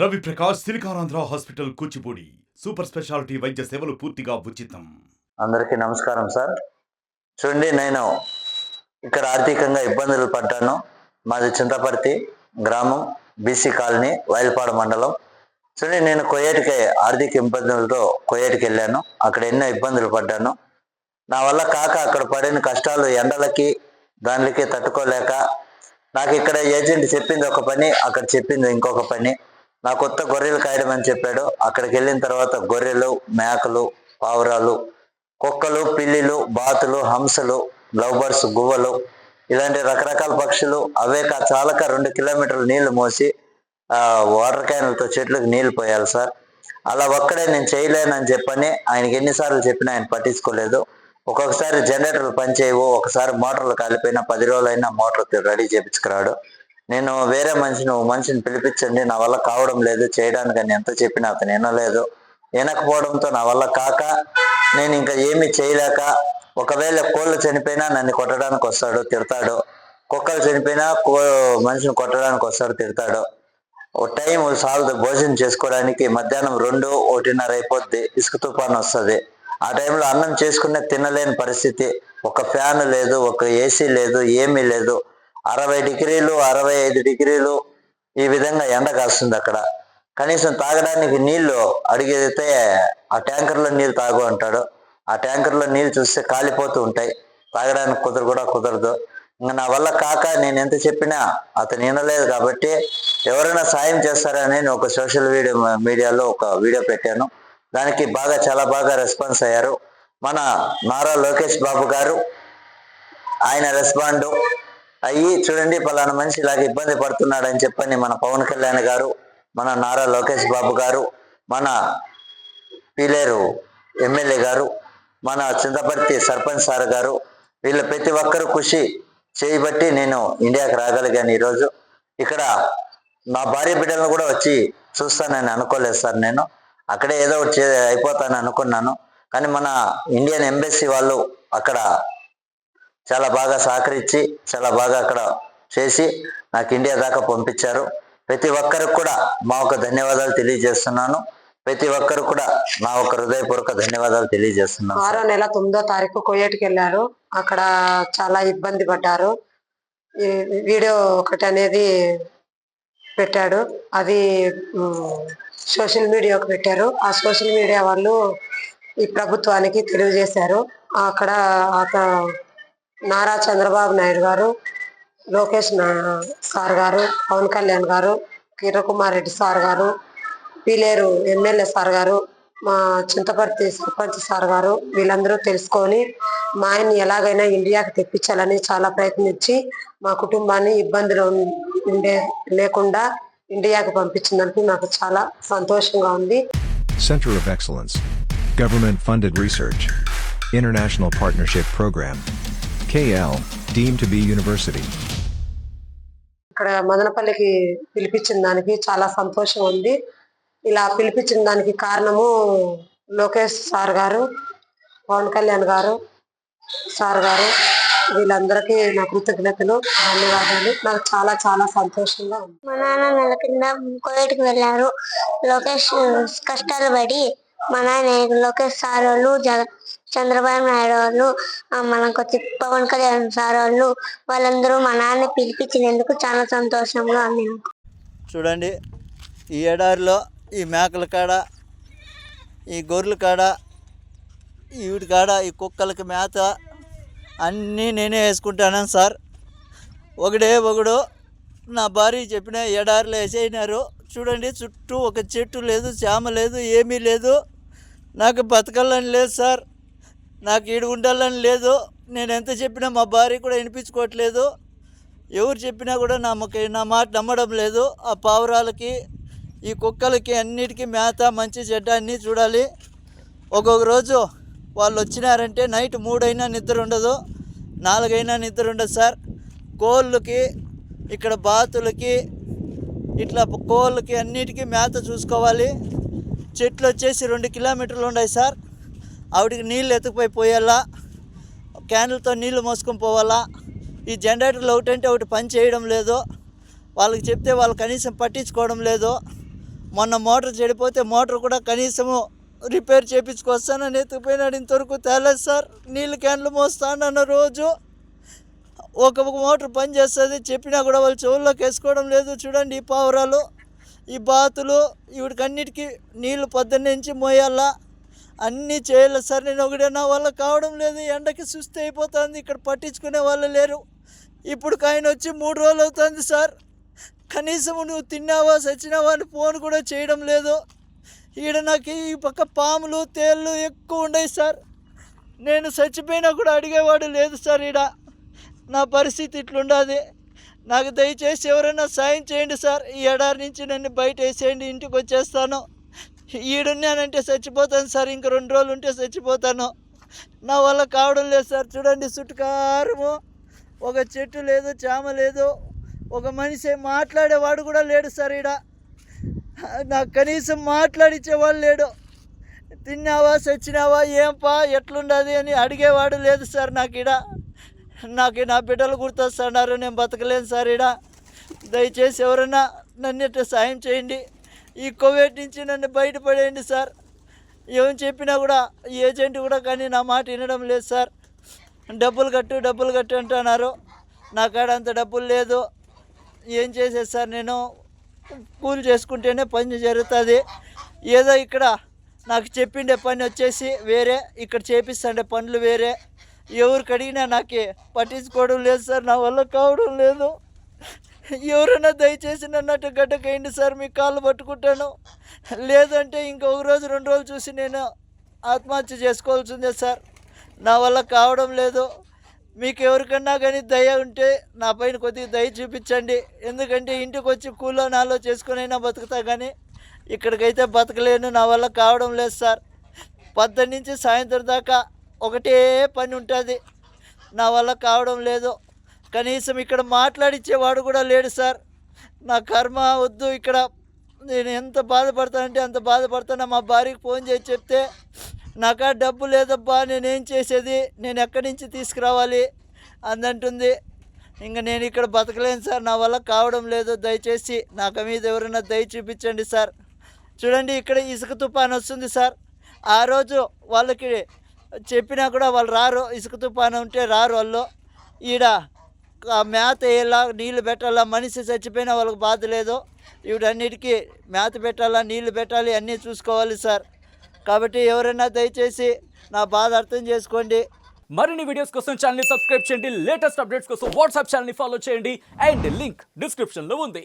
Ravi Prakash Siliconandhra hospital Kuchipudi super speciality వైద్య సేవలు పూర్తిగా ఉచితం. అందరికీ నమస్కారం సార్. చూడండి, నేను ఇక్కడ ఆర్థికంగా ఇబ్బందులు పడ్డాను. మాది చింతపర్తి గ్రామం, బీసీ కాలనీ, వైల్పాడు మండలం. చూడండి, నేను కొయ్యేటికి ఆర్థిక ఇబ్బందులతో కొయ్యేటికి వెళ్ళాను. అక్కడ ఎన్నో ఇబ్బందులు పడ్డాను. నా వల్ల కాక అక్కడ పడిన కష్టాలు ఎండలకి దానికి తట్టుకోలేక నాకు ఇక్కడ ఏజెంట్ చెప్పింది ఒక పని, అక్కడ చెప్పింది ఇంకొక పని. నా కొత్త గొర్రెలు కాయడం అని చెప్పాడు. అక్కడికి వెళ్ళిన తర్వాత గొర్రెలు, మేకలు, పావురాలు, కుక్కలు, పిల్లిలు, బాతులు, హంసలు, లవ్ బర్డ్స్, గువ్వలు, ఇలాంటి రకరకాల పక్షులు. అవే చాలక 2 కిలోమీటర్లు నీళ్లు మోసి వాటర్ క్యాన్లతో చెట్లకు నీళ్లు పోయాలి సార్. అలా ఒక్కడే నేను చేయలేనని చెప్పని ఆయనకి ఎన్నిసార్లు చెప్పినా ఆయన పట్టించుకోలేదు. ఒక్కొక్కసారి జనరేటర్లు పనిచేయవు, ఒకసారి మోటార్లు కాలిపోయినా 10 రోజులైనా మోటార్ రెడీ చేయించుకురాడు. నేను వేరే మనిషిని పిలిపించండి, నా వల్ల కావడం లేదు, చేయడానికి అని ఎంత చెప్పినా అతను వినలేదు. వినకపోవడంతో నా వల్ల కాక నేను ఇంకా ఏమీ చేయలేక, ఒకవేళ కోళ్ళు చనిపోయినా నన్ను కొట్టడానికి వస్తాడు, తిడతాడు. కుక్కలు చనిపోయినా మనిషిని కొట్టడానికి వస్తాడు, తిడతాడు. ఓ టైం సాలదు భోజనం చేసుకోవడానికి. మధ్యాహ్నం 2-1:30 అయిపోద్ది, ఇసుక తుఫాను వస్తుంది. ఆ టైంలో అన్నం చేసుకునే తినలేని పరిస్థితి. ఒక ఫ్యాన్ లేదు, ఒక ఏసీ లేదు, ఏమీ లేదు. 60 డిగ్రీలు 65 డిగ్రీలు ఈ విధంగా ఎండ కాస్తుంది అక్కడ. కనీసం తాగడానికి నీళ్లు అడిగితే ఆ ట్యాంకర్లో నీళ్ళు తాగు అంటాడు. ఆ ట్యాంకర్లో నీళ్ళు చూస్తే కాలిపోతూ ఉంటాయి, తాగడానికి కుదరదు. ఇంకా నా వల్ల కాక నేను ఎంత చెప్పినా అతను వినలేదు. కాబట్టి ఎవరైనా సాయం చేస్తారని నేను ఒక సోషల్ మీడియాలో ఒక వీడియో పెట్టాను. దానికి చాలా బాగా రెస్పాన్స్ అయ్యారు. మన నారా లోకేష్ బాబు గారు ఆయన రెస్పాండ్ అయ్యి, చూడండి పలానా మనిషి ఇలాగ ఇబ్బంది పడుతున్నాడని చెప్పని మన పవన్ కళ్యాణ్ గారు, మన నారా లోకేష్ బాబు గారు, మన పీలేరు ఎమ్మెల్యే గారు, మన చింతపర్తి సర్పంచ్ సార్ గారు, వీళ్ళ ప్రతి ఒక్కరు కృషి చేయబట్టి నేను ఇండియాకి రాగలిగాను. ఈరోజు ఇక్కడ మా భార్య బిడ్డలను కూడా వచ్చి చూస్తానని అనుకోలేదు సార్. నేను అక్కడే ఏదో ఒకటి అయిపోతాను అనుకున్నాను. కానీ మన ఇండియన్ ఎంబసీ వాళ్ళు అక్కడ చాలా బాగా సహకరించి చాలా బాగా అక్కడ చేసి నాకు ఇండియా దాకా పంపించారు. ప్రతి ఒక్కరికి కూడా మా ఒక ధన్యవాదాలు తెలియజేస్తున్నాను. ప్రతి ఒక్కరు కూడా నా ఒక హృదయపూర్వక ధన్యవాదాలు తెలియజేస్తున్నాను. 6వ నెల 9వ తారీఖు కొయ్యేటికి వెళ్ళారు. అక్కడ చాలా ఇబ్బంది పడ్డారు. ఈ వీడియో ఒకటి అనేది పెట్టాడు, అది సోషల్ మీడియాకు పెట్టారు. ఆ సోషల్ మీడియా వాళ్ళు ఈ ప్రభుత్వానికి తెలియజేశారు. అక్కడ నారా చంద్రబాబు నాయుడు గారు, లోకేష్ సార్ గారు, పవన్ కళ్యాణ్ గారు, కిరణ్ కుమార్ రెడ్డి సార్ గారు, పీలేరు ఎమ్మెల్యే సార్ గారు, మా చింతపర్తి సర్పంచ్ సార్ గారు, వీళ్ళందరూ తెలుసుకొని మా ఆయన్ని ఎలాగైనా ఇండియాకి తెప్పించాలని చాలా ప్రయత్నించి మా కుటుంబాన్ని ఇబ్బందులు లేకుండా ఇండియాకి పంపించినందుకు నాకు చాలా సంతోషంగా ఉంది. Center of Excellence, Government Funded Research, International Partnership Program, KL, deemed to be University. ఇక్కడ మదనపల్లికి పిలిపించిన దానికి చాలా సంతోషం ఉంది. ఇలా పిలిపించిన దానికి కారణము లోకేష్ సార్ గారు, పవన్ కళ్యాణ్ గారు, సార్ గారు, వీళ్ళందరికీ నా కృతజ్ఞతలు, ధన్యవాదాలు. నాకు చాలా చాలా సంతోషంగా ఉంది. మా నాన్న నెల కింద కోవిడ్కి వెళ్ళారు. లోకేష్ కష్టాలు పడి మా నాన్న లోకేష్ సార్ వాళ్ళు, చంద్రబాబు నాయుడు వాళ్ళు, మనకు వచ్చి పవన్ కళ్యాణ్ సార్ వాళ్ళందరూ మా నాన్న పిలిపించినందుకు చాలా సంతోషంగా ఉంది. చూడండి, ఈ ఎడారిలో ఈ మేకల కాడ, ఈ గొర్రెల కాడ, వీటి కాడ, ఈ కుక్కలకి మేత అన్నీ నేనే వేసుకుంటాను సార్. ఒకడు నా భార్య చెప్పిన ఎడారిలో వేసేసినారు. చూడండి, చుట్టూ ఒక చెట్టు లేదు, చేమ లేదు, ఏమీ లేదు. నాకు బతకాలని లేదు సార్, నాకు ఈడు ఉండాలని లేదు. నేను ఎంత చెప్పినా మా భార్య కూడా వినిపించుకోవట్లేదు. ఎవరు చెప్పినా కూడా నా మాట నమ్మడం లేదు. ఆ పావురాలకి, ఈ కుక్కలకి అన్నిటికీ మేత, మంచి చెడ్డ అన్నీ చూడాలి. ఒక్కొక్క రోజు వాళ్ళు వచ్చినారంటే నైట్ 3 అయినా నిద్ర ఉండదు, 4 అయినా నిద్ర ఉండదు సార్. కోళ్ళకి, ఇక్కడ బాతులకి, ఇట్లా కోళ్ళకి అన్నిటికీ మేత చూసుకోవాలి. చెట్లు వచ్చేసి 2 కిలోమీటర్లు ఉన్నాయి సార్. ఆవిడికి నీళ్ళు ఎత్తుకుపోయాలా, క్యాన్లతో నీళ్లు మోసుకొని పోవాలా. ఈ జనరేటర్లు ఒకటంటే ఒకటి పని చేయడం లేదు. వాళ్ళకి చెప్తే వాళ్ళు కనీసం పట్టించుకోవడం లేదు. మొన్న మోటార్ చెడిపోతే మోటార్ కూడా కనీసము రిపేర్ చేయించుకొస్తానని ఎత్తుకుపోయినాడు, ఇంతవరకు తేలేదు సార్. నీళ్ళు క్యాన్లు మోస్తానన్న రోజు ఒక మోటార్ పని చేస్తుంది, చెప్పినా కూడా వాళ్ళు చెవుల్లోకి వేసుకోవడం లేదు. చూడండి ఈ పావురాలు, ఈ బాతులు, వీటికన్నిటికీ నీళ్ళు పొద్దున్నుంచి మోయాలా, అన్నీ చేయాలి సార్. నేను ఒకటే నా వల్ల కావడం లేదు, ఎండకి సుస్థి అయిపోతుంది, ఇక్కడ పట్టించుకునే వాళ్ళు లేరు. ఇప్పుడు ఆయన వచ్చి 3 రోజులు అవుతుంది సార్. కనీసం నువ్వు తిన్నావా చచ్చినావా అని ఫోన్ కూడా చేయడం లేదు. ఈడ నాకు ఈ పక్క పాములు తేళ్ళు ఎక్కువ ఉన్నాయి సార్. నేను చచ్చిపోయినా కూడా అడిగేవాడు లేదు సార్. ఈడ నా పరిస్థితి ఇట్లుండాది. నాకు దయచేసి ఎవరైనా సాయం చేయండి సార్. ఈ ఎడారి నుంచి నన్ను బయట వేసేయండి, ఇంటికి వచ్చేస్తాను. ఈడున్నానంటే చచ్చిపోతాను సార్, ఇంక 2 రోజులు ఉంటే చచ్చిపోతాను. నా వల్ల కావడం లేదు సార్. చూడండి చుట్టుకారము, ఒక చెట్టు లేదు, చామ లేదు, ఒక మనిషి మాట్లాడేవాడు కూడా లేడు సార్. ఈడ నాకు కనీసం మాట్లాడించేవాడు లేడు. తిన్నావా చచ్చినావా ఏంపా ఎట్లుండదు అని అడిగేవాడు లేదు సార్. నాకు నా బిడ్డలు గుర్తొస్తున్నారు, నేను బతకలేను సార్. దయచేసి ఎవరైనా నన్ను సాయం చేయండి, ఈ కోవిడ్ నుంచి నన్ను బయటపడేయండి సార్. ఏం చెప్పినా కూడా ఏజెంట్ కూడా కానీ నా మాట వినడం లేదు సార్. డబ్బులు కట్టు అంటున్నారు. నా కాడ అంత డబ్బులు లేదు. ఏం చేసేది సార్, నేను కూలి చేసుకుంటేనే పని జరుగుతుంది. ఏదో ఇక్కడ నాకు చెప్పిండే పని వచ్చేసి వేరే, ఇక్కడ చేపిస్తుండే పనులు వేరే. ఎవరికి అడిగినా నాకు పట్టించుకోవడం లేదు సార్. నా వల్ల కావడం లేదు. ఎవరైనా దయచేసి నన్నట్టు గడ్డకైంది సార్, మీ కాళ్ళు పట్టుకుంటాను. లేదంటే ఇంకొక రోజు 2 రోజులు చూసి నేను ఆత్మహత్య చేసుకోవాల్సిందే సార్. నా వల్ల కావడం లేదు. మీకు ఎవరికన్నా కానీ దయ ఉంటే నా పైన కొద్దిగా దయ చూపించండి. ఎందుకంటే ఇంటికి వచ్చి కూలో నాలో చేసుకునైనా బతుకుతా, కానీ ఇక్కడికైతే బతకలేను. నా వల్ల కావడం లేదు సార్. 10 నుంచి సాయంత్రం దాకా ఒకటే పని ఉంటుంది. నా వల్ల కావడం లేదు. కనీసం ఇక్కడ మాట్లాడించేవాడు కూడా లేడు సార్. నా కర్మ వద్దు. ఇక్కడ నేను ఎంత బాధపడతానంటే అంత బాధపడతాను. మా భార్యకి ఫోన్ చేసి చెప్తే నాకా డబ్బు లేదబ్బా, నేనేం చేసేది, నేను ఎక్కడి నుంచి తీసుకురావాలి అందంటుంది. ఇంకా నేను ఇక్కడ బతకలేను సార్. నా వల్ల కావడం లేదు. దయచేసి నాకు మీద ఎవరైనా దయ చూపించండి సార్. చూడండి ఇక్కడ ఇసుక తుఫాను వస్తుంది సార్. ఆ రోజు వాళ్ళకి చెప్పినా కూడా వాళ్ళు రారు. ఇసుక తుఫాను ఉంటే రారు వాళ్ళు. ఈడ మేత వేయాలా, నీళ్ళు పెట్టాలా. మనిషి చచ్చిపోయినా వాళ్ళకి బాధ లేదు. వీటన్నిటికీ మేత పెట్టాలా, నీళ్లు పెట్టాలి, అన్నీ చూసుకోవాలి సార్. కాబట్టి ఎవరైనా దయచేసి నా బాధ అర్థం చేసుకోండి. మరిన్ని వీడియోస్ కోసం ఛానల్ ని సబ్స్క్రైబ్ చేయండి. లేటెస్ట్ అప్డేట్స్ కోసం వాట్సాప్ ఛానల్ ని ఫాలో చేయండి. అండ్ లింక్ డిస్క్రిప్షన్ లో ఉంది.